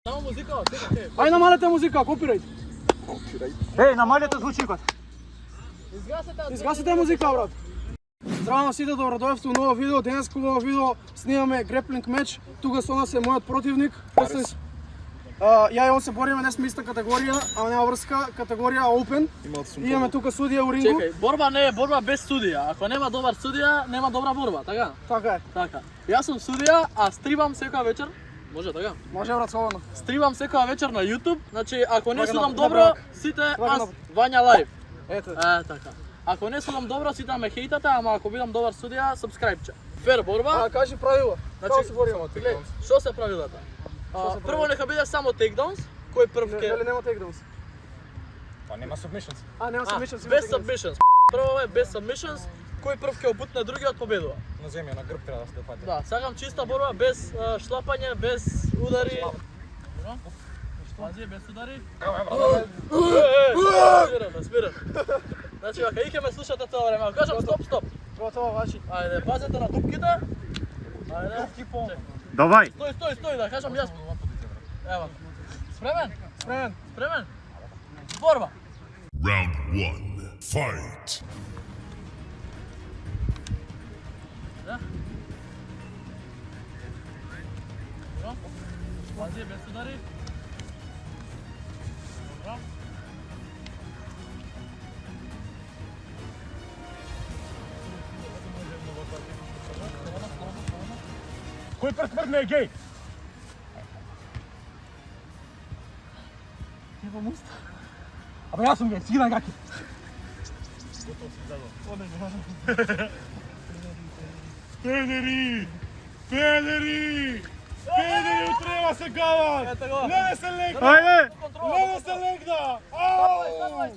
Само музика, Ай, намалете музика, копирайт. Ей, намалете звучикот. Изгасите музика, брат. Здраво на сите, добродојавте во ново видео. Денес во ово видео снимаме греплинг меч. Тука со нас е мојот противник. Ја и он се бориме, не сме иста категорија, ама нема врска, категорија Open. Имаме тука судија у рингу. Чекај, борба не е борба без судија. Ако нема добар судија, нема добра борба, така? Така е. Така. Јас сум судија, а стримам секоја вечер. Може така? Може, брат, слободно. Стримам секоја вечер на YouTube. Значи, ако не Вака судам напад, добро, вака. сите Вака аз напад. Вања лайв. Ето. Така. Ако не судам добро, сите ме хейтате, ама ако бидам добар судија, сабскрајбче. Фер борба. Кажи правила. Како Значи, се бориме? гледај, што се правилата? Прво нека биде само takedowns, кој прв Дали ке... нема takedowns? Па нема submissions. Нема submissions. Без submissions. Прво е без submissions, кој прв ке обутне другиот победува. На земја, на грб треба да се фати. Да, сакам чиста борба, без шлапање, без удари. Пази, без удари. Спирам. Значи, вака, и ке ме слушате тоа време. Ако кажам стоп. Готово, вачи. Ајде, пазете на дупките. Ајде. Дупки по. Чек. Давај. Стој, да кажам јас. Ево. Спремен? Спремен. Борба. Round 1. Fight. Да. Добро. Пази, без удари. Добро. Кој пресмртне е геј? Ево муста. Абе јас сум геј, си ги гаки. Педери! Утрева се гават! Ето го. Не се легна! Ајде. Не се легна! Станувај.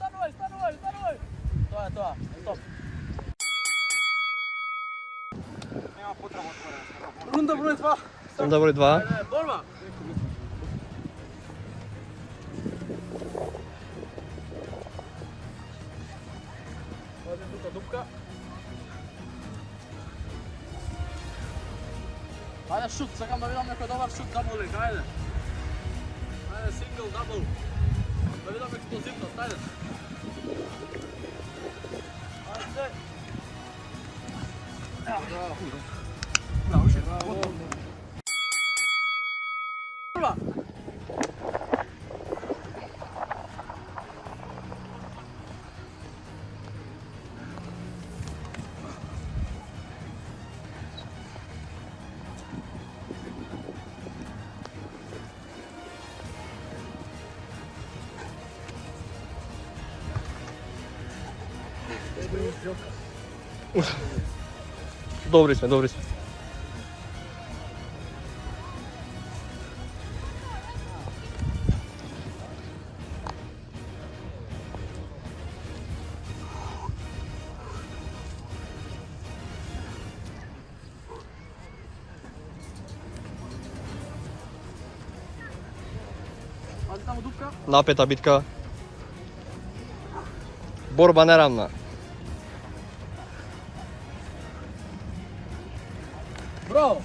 Тоа е тоа. Стоп. Нема потреба отворена. Рунда број 2. Рунда број 2. Ајде, борба. Пази тука дупка. Ајде шут, сакам да видам некој добар шут, дабл лиг, ајде. Ајде сингл, дабл. Да видам експлозивност, ајде. Ајде. Борба. Добри сме. Пази таму дупка. Напета битка. Борба неравна. Браво.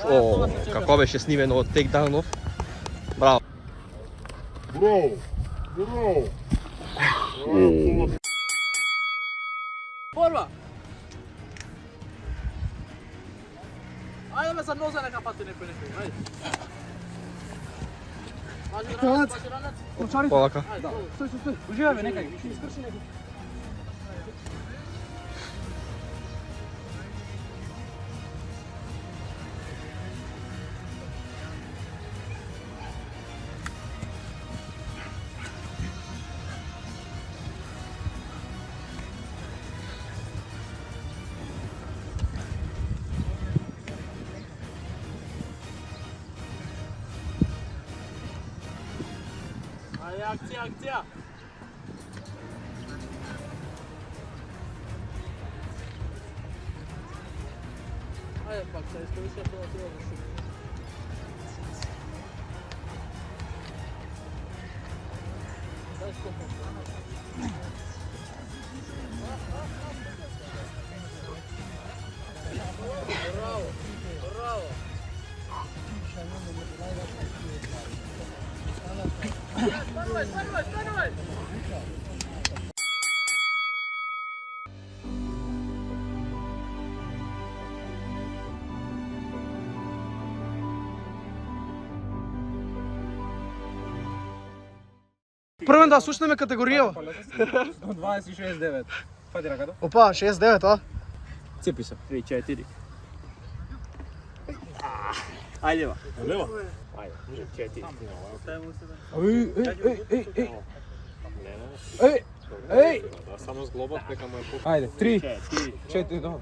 О, како беше снимено од тейкдаунов. Браво. Борба. Ајде ме за ноза нека пати некој. Ајде. Ранец. Пази ранец. Клучари. Полака. Ајде. Стој. Уживаме некај. Искрши некој. Ајде, акција. Ајде пак, се искористија тоа треба да шут. Дај скопам. Браво. станувай! Првен да слушнеме категоријава. 26-9. Фади раката. Опа, 6-9, а? Цепи се. 3-4. Ајде ба. Лева. Ей. Само с глобот, дека му е пук. Ајде, 3, 4, добро.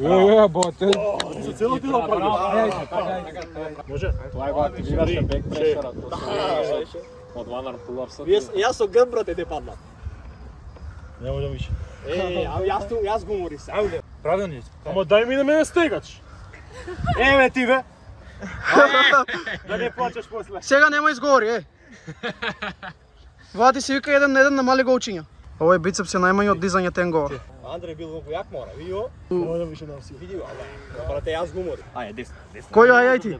Е, боте. За цело ти да Може? Тоа е го активираше бек прешерот. Од ванар пулапсот. Јас со грб, брате, те падна. Не може више. Јас го уморих се. Правилно. Ама дај ми да ме стегаш. Еве ти бе. Да не плачеш после. Сега нема изговори, е. Вати се вика еден на еден намали голчиња. Овој бицепс е најмањи од дизање тенгова. Андре бил многу як мора, видио? Не може више да си. Видио, брате, јас го уморих. Ајде, десно. Кој ај ти?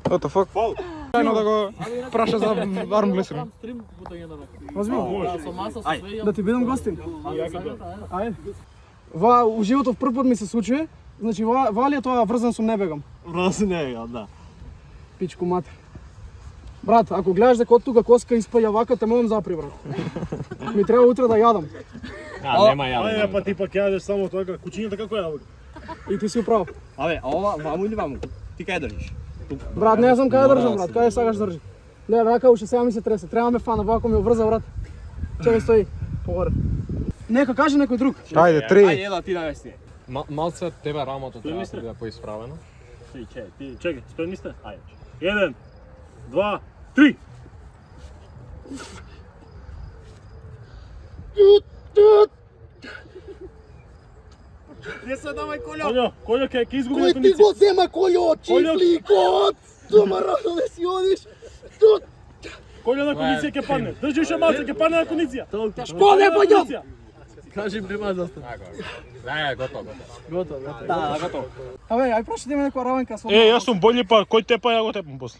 What the fuck? Ајно да го праша за армблесинг. Озбилно? Со маса, со све. Да ти бидам гостин. Ајде. Ва у животот прв пат ми се случи. Значи вали е тоа врзан сум не бегам. Врзан не бегам, да. Пичку мате. Брат, ако гледаш дека од тука коска испаја вака, те можам запри, брат. Ми треба утре да јадам. Нема ја. Ајде, па ти пак јадеш само тоа кучињата како ја. И ти си управо. Абе, а ова ваму или ваму? Ти кај држиш? Брат, не знам кај држам, брат. Кај сакаш држи. Не, рака уште сега ми се тресе. Треба ме фана, вако ми обврза, брат. Чекај стои. Погоре. Нека каже некој друг. Ајде, 3. Ајде, ела ти да вести. Малце тебе рамото треба да биде поисправено. Чекај, спремни сте? Ајде. 1, 2, 3. Не се давај колјо. Кољо ќе изгуби Кој ти го зема колјо, чифликот? Дома рано да си одиш. Кољо на кондиција ќе падне. Држи уште малце, ќе падне на кондиција. Што не појдам? Кажи нема застан. Да, готово. Да, готово. Абе, ај прошите ме некоја равенка со. Јас сум бољи па, кој тепа ја го тепам после.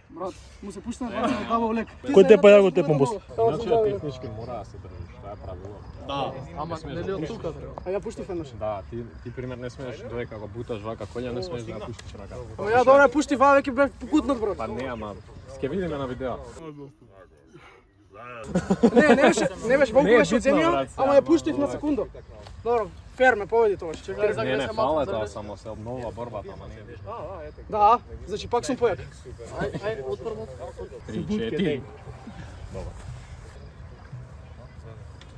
Брат, му се пушта на дава лек. Кој те па ја го тепам после? Значи технички мора да се држиш, тоа е правило. Да, ама нели од тука треба. А ја пуштив еднаш. Да, ти пример не смееш додека го буташ вака коња, не смееш да ја пуштиш раката. Ама ја добре пушти вака веќе бев покутнат, брат. Па не, ама ќе видиме на видео. Не беше волку беше битно, оценија, брат, ама ја пуштив на секунда. Добро, фер ме победи тоа, чекај. Не, фала е тоа, само се обновува борбата, ама не е. Да, значи пак сум појак. Ајде, отпрво. 3-4.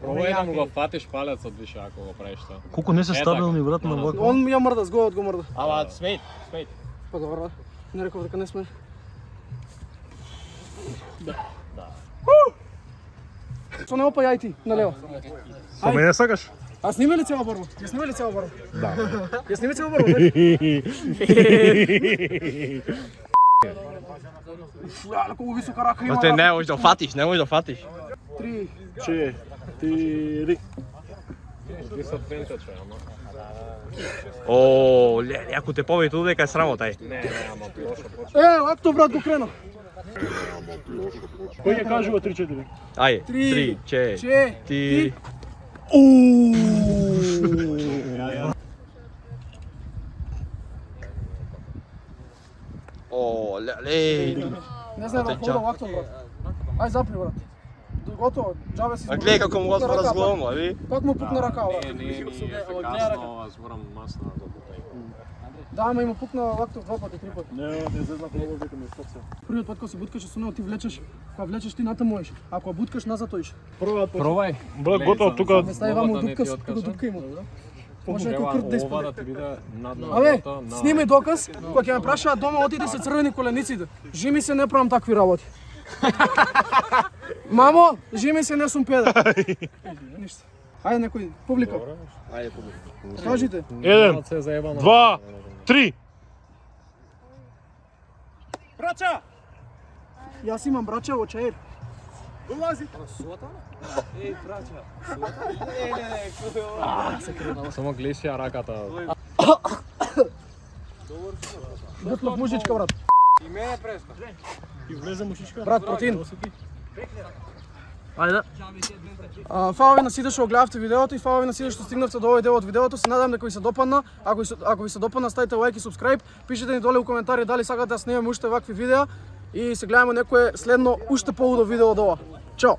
Ова е да му го фатиш палецот више ако го правиш тоа. Колку не се стабилни, брат, на вака. Он ја мрда, зговот го мрда. Ама смеј. Па добро, не реков дека не сме. Да. Со не опај ај ти, налево. Со мене сакаш? А снима ли цела борба? Ја снима ли цела борба? Да. Ја снима цела борба, не? Ја, колку висока рака има. Брате, не можеш да фатиш, не можеш да фатиш. 3. 4. Disadvantage, ама. О, ако те победи тука дека е срамота е. Не, ама лошо почна. Лапто брат го крена. Кој ќе кажува 3-4? Ајде, 3, 4. О, леле. Не знам ако да лактон, брат. Ај запри, брат. Готово, џабе си. А гледај како му го отвора зглавно, ви? Как му пукна рака, брат? Не ми ефикасно, аз морам масно да го бутај. Да, ама има пукна лактов 2 пати, 3 пати. Не знам колку дека ми стопса. Првиот пат кога се буткаше со него ти влечеш, кога влечеш ти натаму можеш. Ако ја буткаш назад тоиш. Пробај. Брат, готово тука. Не стави ваму да не дупка, ти тука откажа. дупка има. Може некој Ова крт да ова испаде. да ти биде над Абе, ногото, на... снимај доказ, кога ќе ме прашаат дома отиде се црвени колениците. Жими се не правам такви работи. Мамо, жими се не сум педер. Ништо. Ајде некој публика. Ајде, публика. Кажите. 1, Се заебано. 2, 3. Јас имам брача во Чаир. Само гледай си ја раката. Гътлав мушичка, брат. И влезе мушичка. Брат, протеин. Ајде. Фала ви на сите што гледавте видеото и фала ви на сите што стигнавте до овој дел од видеото. Се надам дека ви се допадна. Ако ви се допадна, ставите лайк и субскрайб. Пишете ни доле у коментари дали сакате да снимаме уште вакви видеа и се гледаме некое следно уште поудо видео од ова. Чао.